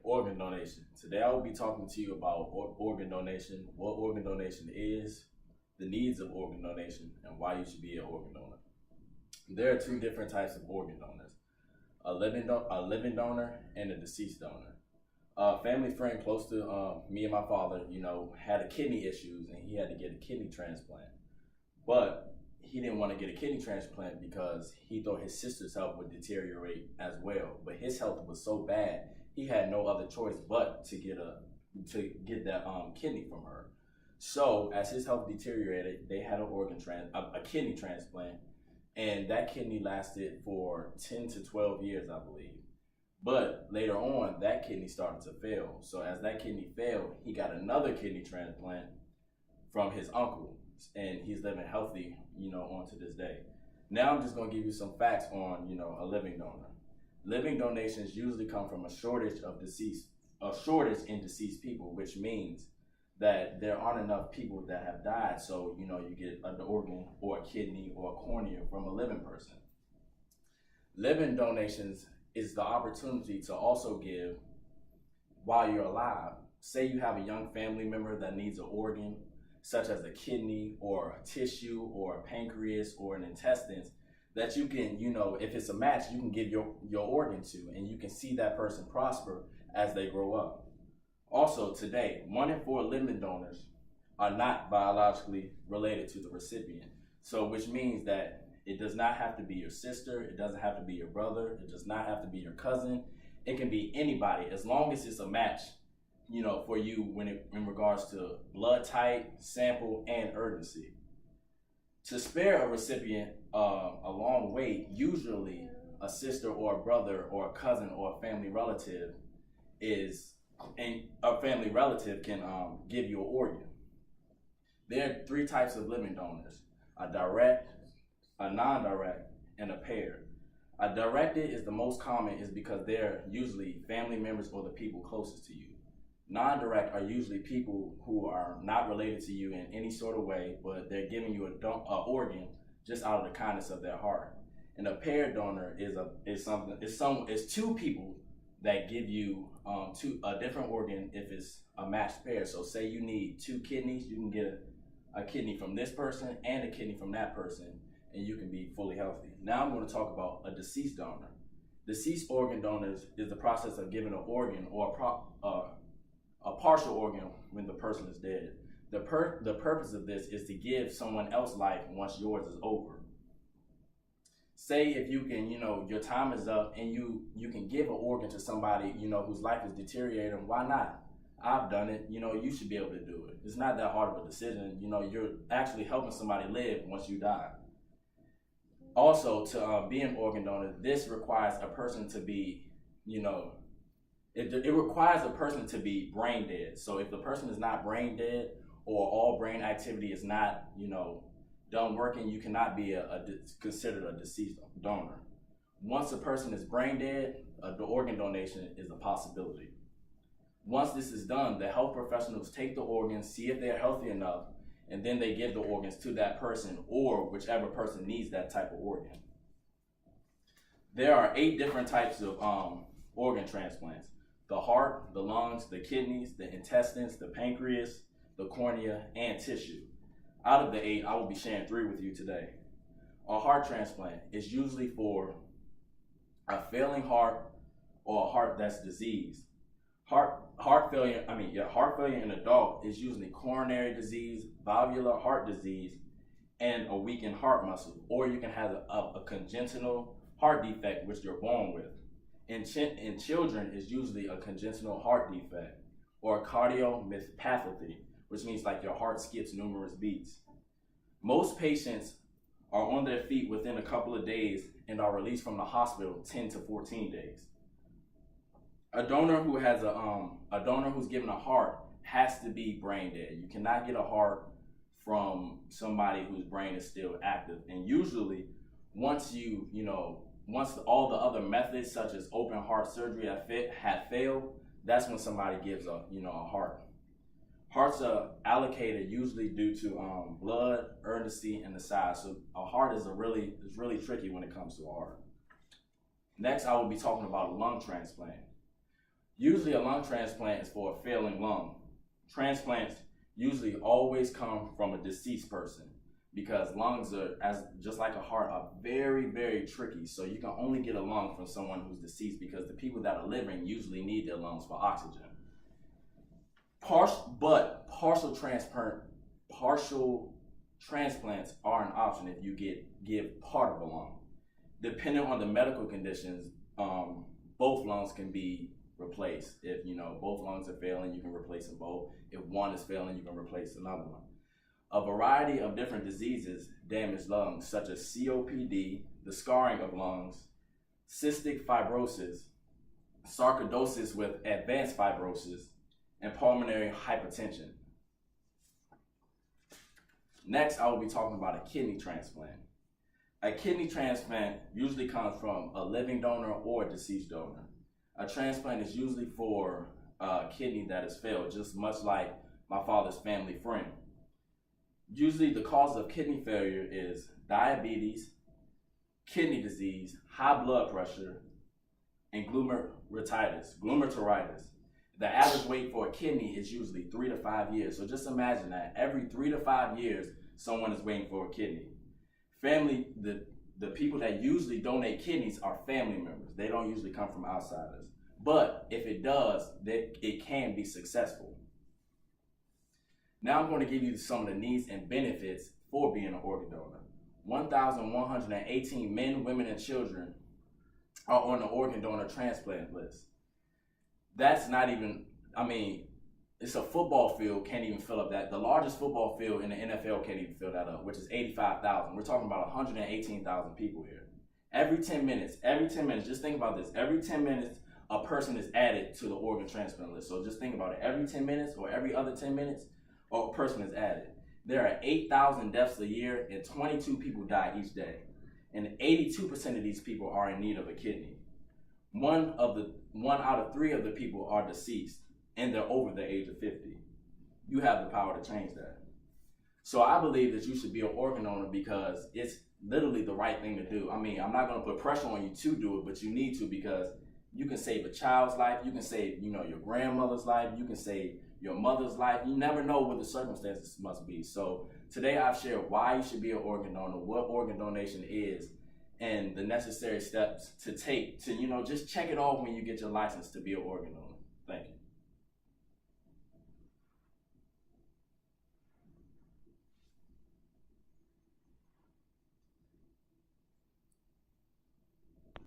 Organ donation. Today I will be talking to you about organ donation, what organ donation is, the needs of organ donation, and why you should be an organ donor. There are two different types of organ donors, a living donor and a deceased donor. A family friend close to me and my father, had a kidney issues and he had to get a kidney transplant. But he didn't want to get a kidney transplant because he thought his sister's health would deteriorate as well. But his health was so bad, he had no other choice but to get that kidney from her. So as his health deteriorated, they had a kidney transplant, and that kidney lasted for 10 to 12 years, I believe. But later on, that kidney started to fail. So as that kidney failed, he got another kidney transplant from his uncle, and he's living healthy, on to this day. Now I'm just gonna give you some facts on, a living donor. Living donations usually come from a shortage in deceased people, which means that there aren't enough people that have died. So, you get an organ or a kidney or a cornea from a living person. Living donations is the opportunity to also give while you're alive. Say you have a young family member that needs an organ, such as a kidney or a tissue or a pancreas or an intestines, that you can, if it's a match, you can give your organ to, and you can see that person prosper as they grow up. Also today, 1 in 4 living donors are not biologically related to the recipient. So which means that it does not have to be your sister, it doesn't have to be your brother, it does not have to be your cousin. It can be anybody as long as it's a match, for you in regards to blood type, sample, and urgency. To spare a recipient a long wait, usually a sister or a brother or a cousin or a family relative can give you an organ. There are 3 types of living donors: a direct, a non-direct, and a paired. A directed is the most common, is because they're usually family members or the people closest to you. Non-direct are usually people who are not related to you in any sort of way, but they're giving you an organ just out of the kindness of their heart. And a paired donor is 2 people that give you a different organ if it's a matched pair. So say you need 2 kidneys, you can get a kidney from this person and a kidney from that person, and you can be fully healthy. Now I'm going to talk about a deceased donor. Deceased organ donors is the process of giving an organ or a partial organ when the person is dead. The purpose of this is to give someone else life once yours is over. Say if you can, your time is up and you can give an organ to somebody, whose life is deteriorating, why not? I've done it, you should be able to do it. It's not that hard of a decision. You're actually helping somebody live once you die. Also, to be an organ donor, this requires a person to be, it requires a person to be brain dead. So if the person is not brain dead or all brain activity is not, done working, you cannot be considered a deceased donor. Once a person is brain dead, the organ donation is a possibility. Once this is done, the health professionals take the organs, see if they're healthy enough, and then they give the organs to that person or whichever person needs that type of organ. There are 8 different types of organ transplants: the heart, the lungs, the kidneys, the intestines, the pancreas, the cornea, and tissue. Out of the 8, I will be sharing 3 with you today. A heart transplant is usually for a failing heart or a heart that's diseased. Heart failure in adult is usually coronary disease, valvular heart disease, and a weakened heart muscle. Or you can have a congenital heart defect, which you're born with. In children, is usually a congenital heart defect or cardiomyopathy, which means like your heart skips numerous beats. Most patients are on their feet within a couple of days and are released from the hospital 10 to 14 days. A donor who's given a heart has to be brain dead. You cannot get a heart from somebody whose brain is still active. And usually, once all the other methods such as open heart surgery have failed, that's when somebody gives a heart. Hearts are allocated usually due to blood, urgency, and the size. So a heart is really tricky when it comes to a heart. Next, I will be talking about a lung transplant. Usually a lung transplant is for a failing lung. Transplants usually always come from a deceased person because lungs are, as just like a heart, are very, very tricky. So you can only get a lung from someone who's deceased because the people that are living usually need their lungs for oxygen. Partial transplants are an option if you give part of a lung. Depending on the medical conditions, both lungs can be replaced. If both lungs are failing, you can replace them both. If one is failing, you can replace another one. A variety of different diseases damage lungs, such as COPD, the scarring of lungs, cystic fibrosis, sarcoidosis with advanced fibrosis, and pulmonary hypertension. Next, I will be talking about a kidney transplant. A kidney transplant usually comes from a living donor or a deceased donor. A transplant is usually for a kidney that has failed, just much like my father's family friend. Usually the cause of kidney failure is diabetes, kidney disease, high blood pressure, and glomerulitis. The average wait for a kidney is usually 3 to 5 years. So just imagine that every 3 to 5 years, someone is waiting for a kidney. The people that usually donate kidneys are family members. They don't usually come from outsiders. But if it does, it can be successful. Now I'm going to give you some of the needs and benefits for being an organ donor. 1,118 men, women, and children are on the organ donor transplant list. That's not even, it's a football field, can't even fill up that. The largest football field in the NFL can't even fill that up, which is 85,000. We're talking about 118,000 people here. Every 10 minutes, just think about this. Every 10 minutes, a person is added to the organ transplant list. So just think about it. Every 10 minutes or every other 10 minutes, a person is added. There are 8,000 deaths a year and 22 people die each day. And 82% of these people are in need of a kidney. One out of 3 of the people are deceased and they're over the age of 50. You have the power to change that. So I believe that you should be an organ donor because it's literally the right thing to do. I'm not going to put pressure on you to do it, but you need to because you can save a child's life. You can save, your grandmother's life. You can save your mother's life. You never know what the circumstances must be. So today I've shared why you should be an organ donor, what organ donation is, and the necessary steps to take to, just check it off when you get your license to be an organ donor. Thank you.